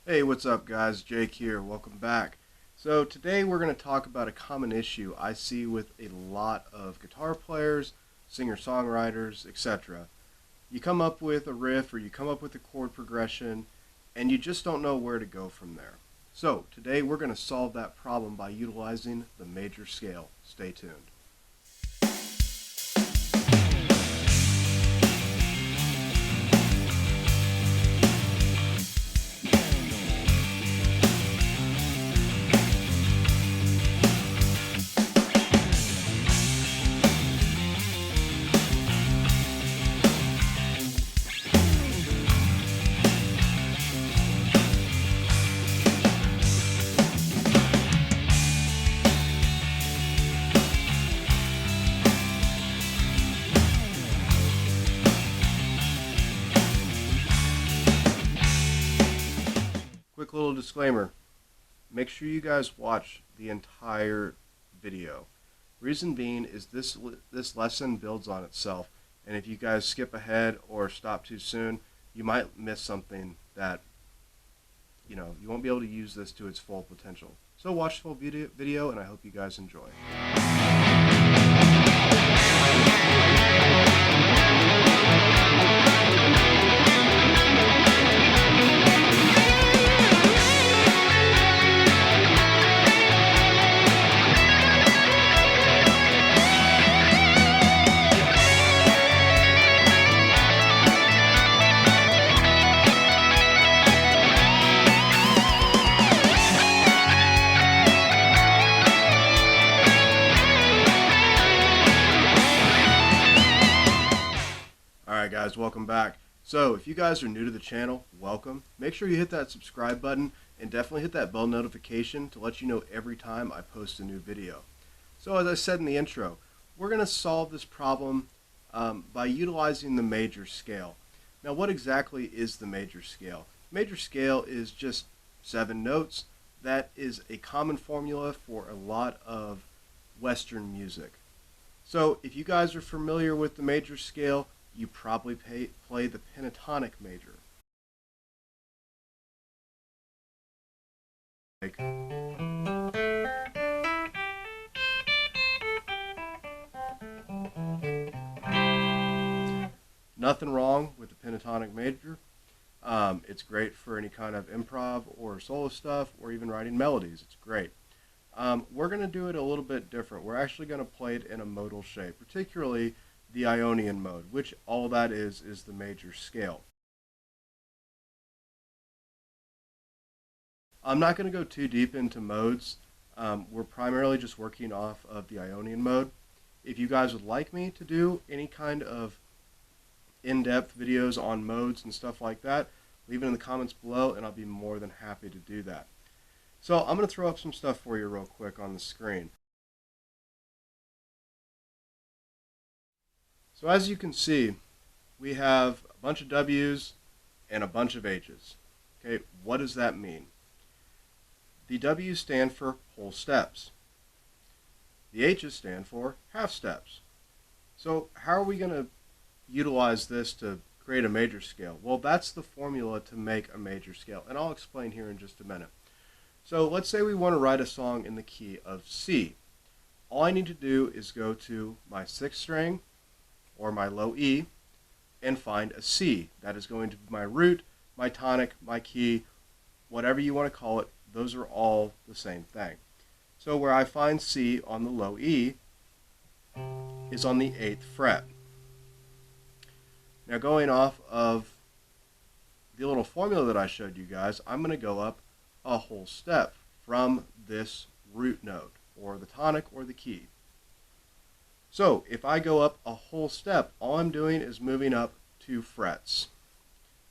Hey, what's up guys? Jake here. Welcome back. So today we're going to talk about a common issue I see with a lot of guitar players, singer-songwriters, etc. You come up with a riff or you come up with a chord progression and you just don't know where to go from there. So today we're going to solve that problem by utilizing the major scale. Stay tuned. Quick little disclaimer. Make sure you guys watch the entire video. Reason being is this lesson builds on itself, and if you guys skip ahead or stop too soon, you might miss something that you won't be able to use this to its full potential. So watch the full video and I hope you guys enjoy. Alright guys, welcome back. So if you guys are new to the channel, welcome. Make sure you hit that subscribe button and definitely hit that bell notification to let you know every time I post a new video. So as I said in the intro, we're going to solve this problem by utilizing the major scale. Now what exactly is the major scale? Major scale is just 7 notes. That is a common formula for a lot of Western music. So if you guys are familiar with the major scale, you probably play the pentatonic major. Nothing wrong with the pentatonic major. It's great for any kind of improv or solo stuff or even writing melodies. It's great. We're going to do it a little bit different. We're actually going to play it in a modal shape, particularly the Ionian mode, which all that is the major scale. I'm not going to go too deep into modes. We're primarily just working off of the Ionian mode. If you guys would like me to do any kind of in-depth videos on modes and stuff like that, leave it in the comments below and I'll be more than happy to do that. So I'm going to throw up some stuff for you real quick on the screen. So as you can see, we have a bunch of W's and a bunch of H's. Okay, what does that mean? The W's stand for whole steps. The H's stand for half steps. So how are we going to utilize this to create a major scale? Well, that's the formula to make a major scale, and I'll explain here in just a minute. So let's say we want to write a song in the key of C. All I need to do is go to my 6th string or my low E and find a C. That is going to be my root, my tonic, my key, whatever you want to call it. Those are all the same thing. So where I find C on the low E is on the 8th fret. Now going off of the little formula that I showed you guys, I'm going to go up a whole step from this root note or the tonic or the key. So if I go up a whole step, all I'm doing is moving up 2 frets.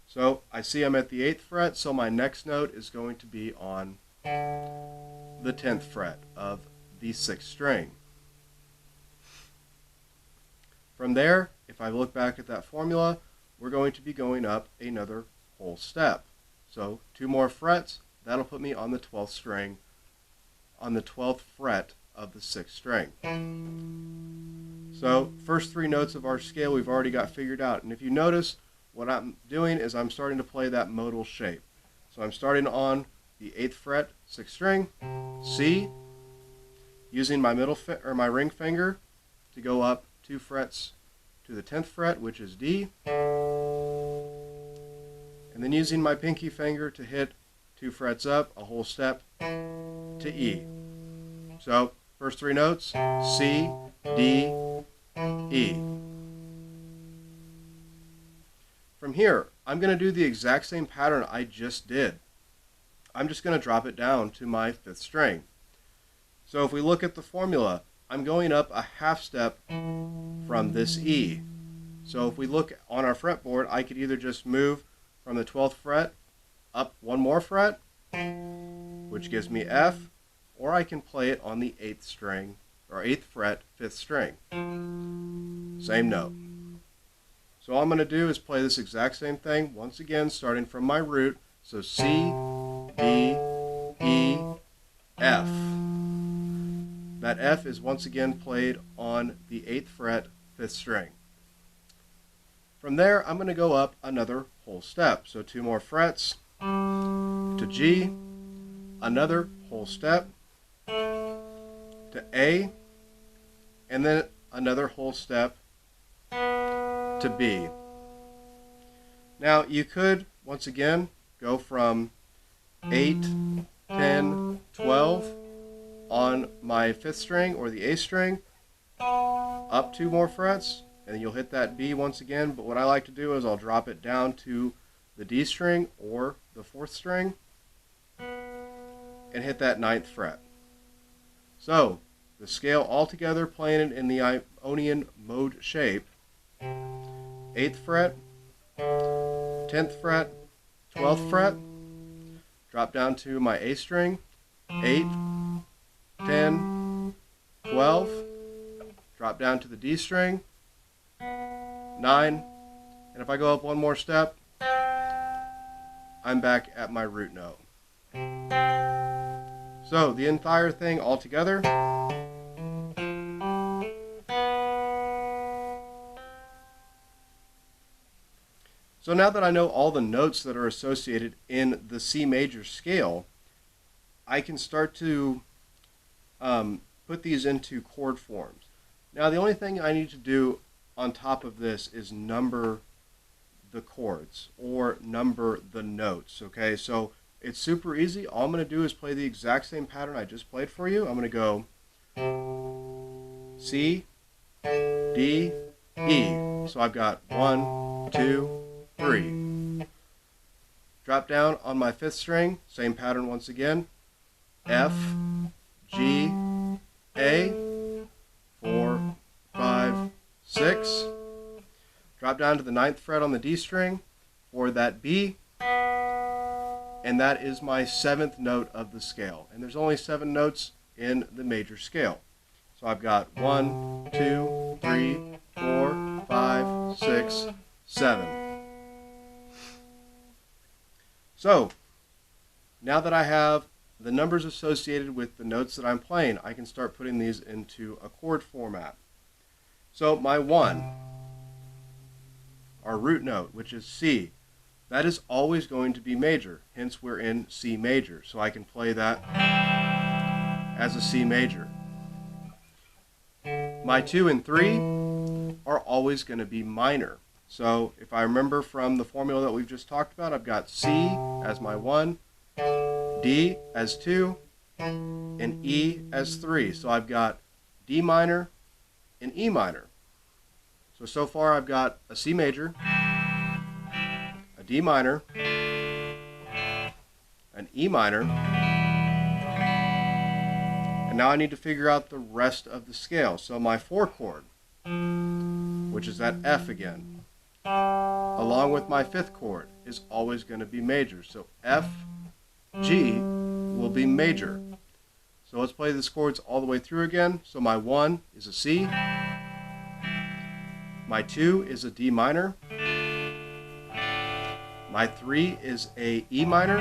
So I see I'm at the 8th fret, so my next note is going to be on the 10th fret of the 6th string. From there, if I look back at that formula, we're going to be going up another whole step. So 2 more frets, that'll put me on the 12th string, on the 12th fret of the 6th string. So first 3 notes of our scale we've already got figured out. And if you notice, what I'm doing is I'm starting to play that modal shape. So I'm starting on the 8th fret, 6th string, C, using my my ring finger to go up 2 frets to the 10th fret, which is D, and then using my pinky finger to hit 2 frets up, a whole step, to E. So first 3 notes, C, D, E. From here, I'm going to do the exact same pattern I just did. I'm just going to drop it down to my 5th string. So if we look at the formula, I'm going up a half step from this E. So if we look on our fretboard, I could either just move from the 12th fret up 1 more fret, which gives me F, or I can play it on the 8th string, or 8th fret, 5th string. Same note. So all I'm going to do is play this exact same thing, once again, starting from my root. So C, D, E, F. That F is once again played on the 8th fret, 5th string. From there, I'm going to go up another whole step. So 2 more frets to G, another whole step to A, and then another whole step to B. Now you could, once again, go from 8, 10, 12 on my 5th string or the A string, up 2 more frets, and then you'll hit that B once again. But what I like to do is I'll drop it down to the D string or the 4th string and hit that 9th fret. So the scale altogether, playing it in the Ionian mode shape: 8th fret, 10th fret, 12th fret, drop down to my A string, 8, 10, 12, drop down to the D string, 9, and if I go up 1 more step, I'm back at my root note. So the entire thing all together. So now that I know all the notes that are associated in the C major scale, I can start to put these into chord forms. Now the only thing I need to do on top of this is number the chords or number the notes. Okay, so it's super easy. All I'm going to do is play the exact same pattern I just played for you. I'm going to go C, D, E. So I've got 1, 2, 3. Drop down on my 5th string, same pattern once again. F, G, A, 4, 5, 6. Drop down to the 9th fret on the D string for that B, and that is my 7th note of the scale. And there's only 7 notes in the major scale. So I've got 1, 2, 3, 4, 5, 6, 7. So now that I have the numbers associated with the notes that I'm playing, I can start putting these into a chord format. So my 1, our root note, which is C, that is always going to be major. Hence we're in C major. So I can play that as a C major. My 2 and 3 are always going to be minor. So if I remember from the formula that we've just talked about, I've got C as my 1, D as 2, and E as 3. So I've got D minor and E minor. So far I've got a C major, a D minor, an E minor, and now I need to figure out the rest of the scale. So my 4 chord, which is that F again, along with my 5th chord, is always going to be major. So F, G will be major. So let's play these chords all the way through again. So my 1 is a C, my 2 is a D minor, my 3 is a E minor,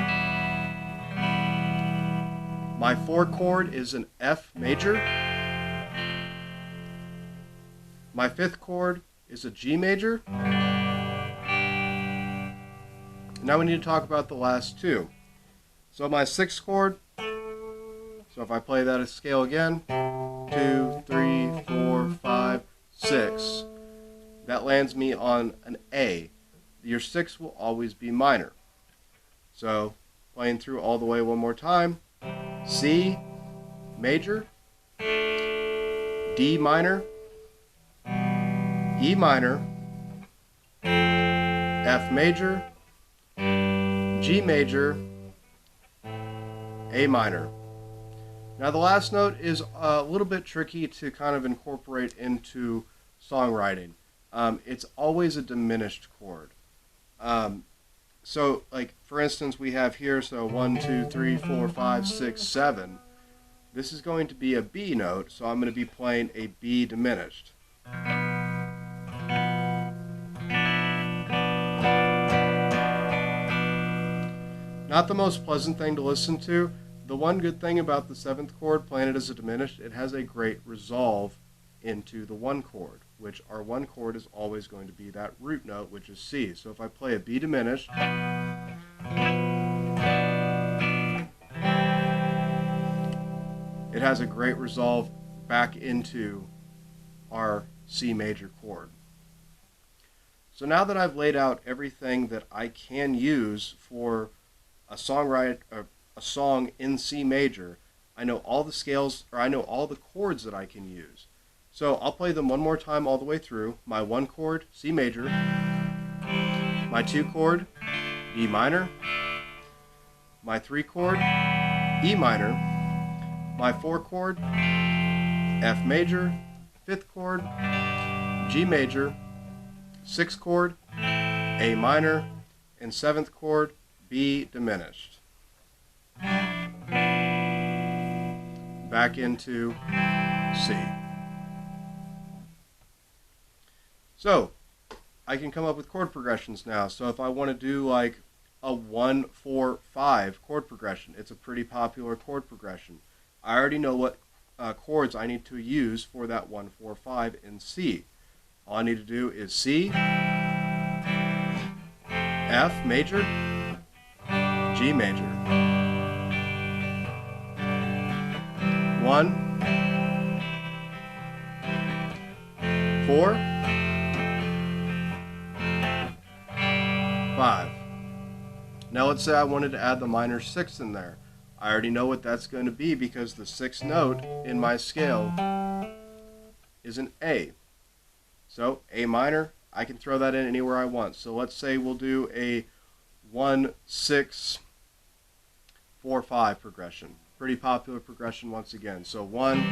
my 4 chord is an F major, my 5th chord is a G major. Now we need to talk about the last 2. So my sixth chord, so if I play that scale again, 2, 3, 4, 5, 6, that lands me on an A. Your 6 will always be minor. So playing through all the way one more time, C major, D minor, E minor, F major, G major, A minor. Now the last note is a little bit tricky to kind of incorporate into songwriting. It's always a diminished chord. So like for instance we have here, so 1, 2, 3, 4, 5, 6, 7. This is going to be a B note, so I'm going to be playing a B diminished. Not the most pleasant thing to listen to. The one good thing about the 7th chord, playing it as a diminished, it has a great resolve into the 1 chord, which our 1 chord is always going to be that root note, which is C. So if I play a B diminished, it has a great resolve back into our C major chord. So now that I've laid out everything that I can use for a song in C major, I know all the scales, or I know all the chords that I can use. So I'll play them one more time all the way through. My 1 chord, C major, my 2 chord, E minor, my 3 chord, E minor, my 4 chord, F major, 5th chord, G major, 6th chord, A minor, and 7th chord, B diminished. Back into C. So I can come up with chord progressions now. So if I want to do like a 1, 4, 5 chord progression, it's a pretty popular chord progression. I already know what chords I need to use for that 1, 4, 5 in C. All I need to do is C, F major, G major. 1, 4, 5. Now let's say I wanted to add the minor 6 in there. I already know what that's going to be because the 6th note in my scale is an A. So A minor, I can throw that in anywhere I want. So let's say we'll do a 1, 6, 4, 5 progression. Pretty popular progression once again. So 1,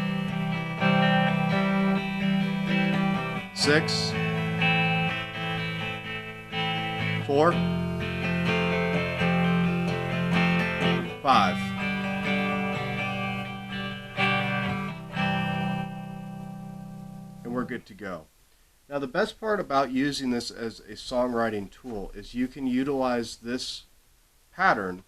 6, 4, 5. And we're good to go. Now the best part about using this as a songwriting tool is you can utilize this pattern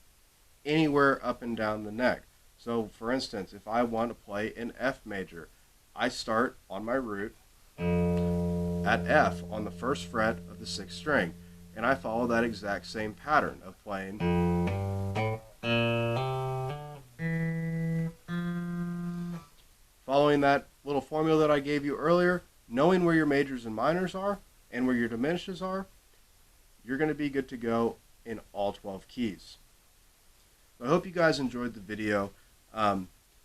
anywhere up and down the neck. So for instance, if I want to play an F major, I start on my root at F on the 1st fret of the 6th string, and I follow that exact same pattern of playing following that little formula that I gave you earlier, knowing where your majors and minors are and where your diminishes are, you're going to be good to go in all 12 keys. So I hope you guys enjoyed the video.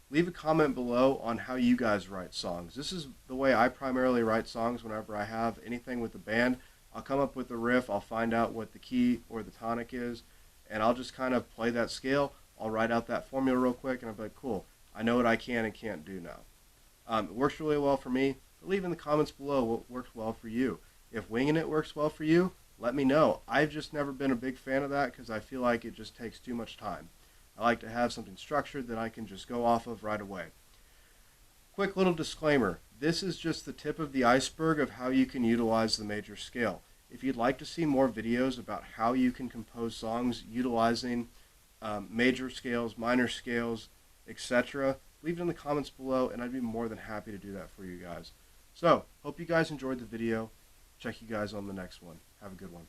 Leave a comment below on how you guys write songs. This is the way I primarily write songs whenever I have anything with the band. I'll come up with a riff, I'll find out what the key or the tonic is, and I'll just kind of play that scale. I'll write out that formula real quick, and I'll be like, cool, I know what I can and can't do now. It works really well for me, but leave in the comments below what works well for you. If winging it works well for you, let me know. I've just never been a big fan of that because I feel like it just takes too much time. I like to have something structured that I can just go off of right away. Quick little disclaimer, this is just the tip of the iceberg of how you can utilize the major scale. If you'd like to see more videos about how you can compose songs utilizing major scales, minor scales, etc., leave it in the comments below and I'd be more than happy to do that for you guys. So, hope you guys enjoyed the video. Check you guys on the next one. Have a good one.